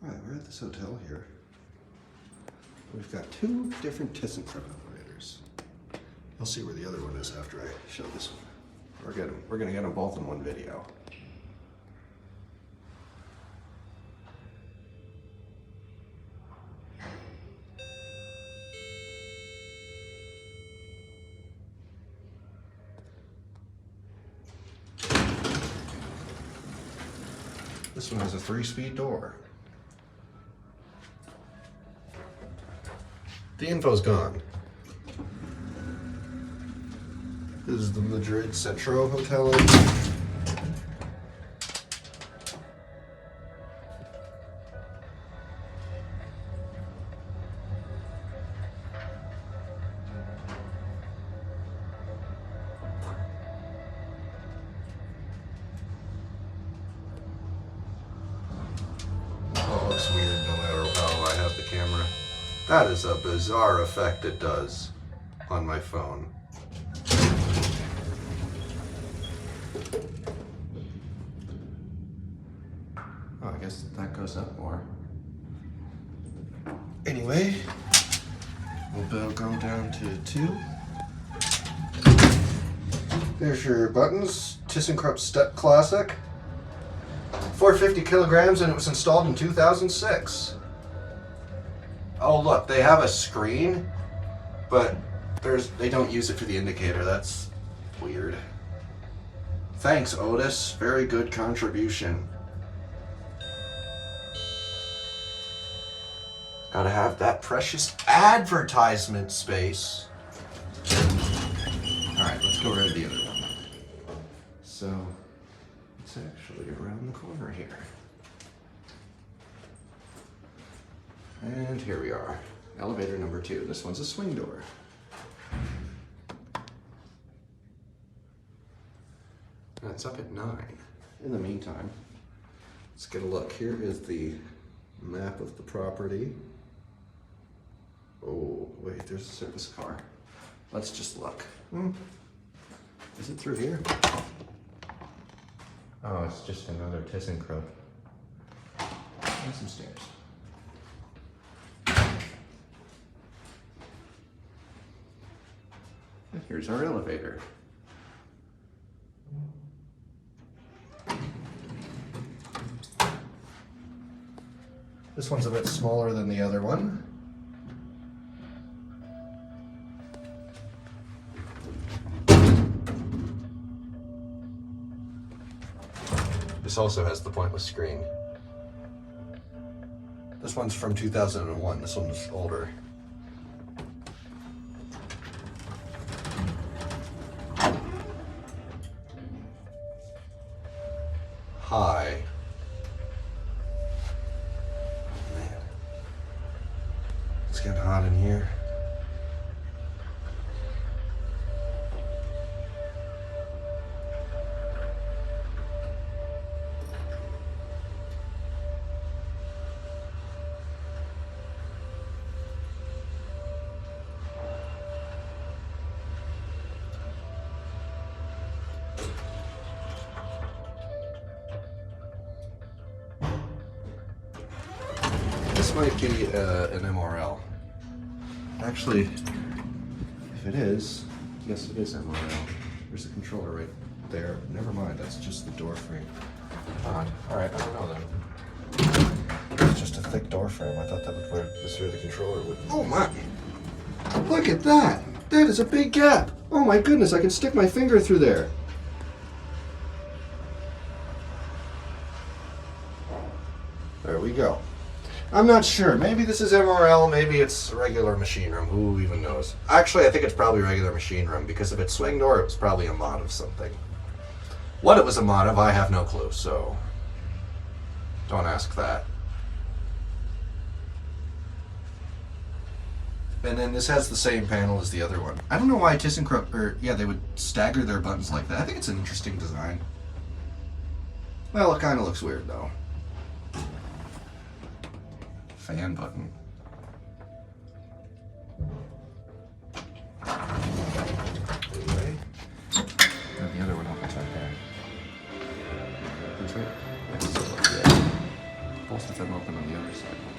Alright, we're at this hotel here. We've got two different ThyssenKrupp elevators. You'll see where the other one is after I show this one. We're gonna get them both in one video. This one has a 3-speed door. The info's gone. This is the Madrid Centro hotel. Oh, it looks weird no matter how I have the camera. That is a bizarre effect it does on my phone. Oh, I guess that goes up more. Anyway, we'll go down to 2. There's your buttons. ThyssenKrupp Step Classic. 450 kilograms, and it was installed in 2006. Oh look, they have a screen, but they don't use it for the indicator. That's weird. Thanks, Otis. Very good contribution. Gotta have that precious advertisement space. Alright, let's go around the other one. So, it's actually around the corner here. And here we are. Elevator number 2. This one's a swing door. And it's up at 9. In the meantime, let's get a look. Here is the map of the property. Oh, wait, there's a service car. Let's just look. Is it through here? Oh, it's just another ThyssenKrupp. And some stairs. And here's our elevator. This one's a bit smaller than the other one. This also has the pointless screen. This one's from 2001. This one's older. Hi. Man. It's getting hot in here. This might be an MRL. Actually, if it is, yes, it is MRL. There's a controller right there. Never mind, that's just the door frame. Odd. Alright, I don't know then. It's just a thick door frame. I thought that would this where the controller would. Oh my! Look at that! That is a big gap! Oh my goodness, I can stick my finger through there. There we go. I'm not sure. Maybe this is MRL, maybe it's regular machine room. Who even knows? Actually, I think it's probably regular machine room, because if it's swing door, it was probably a mod of something. What it was a mod of, I have no clue, so don't ask that. And then this has the same panel as the other one. I don't know why ThyssenKrupp, they would stagger their buttons like that. I think it's an interesting design. Well, it kind of looks weird, though. Fan button. Anyway, and the other one opens right there. That's right. Yeah. Both of them them open on the other side.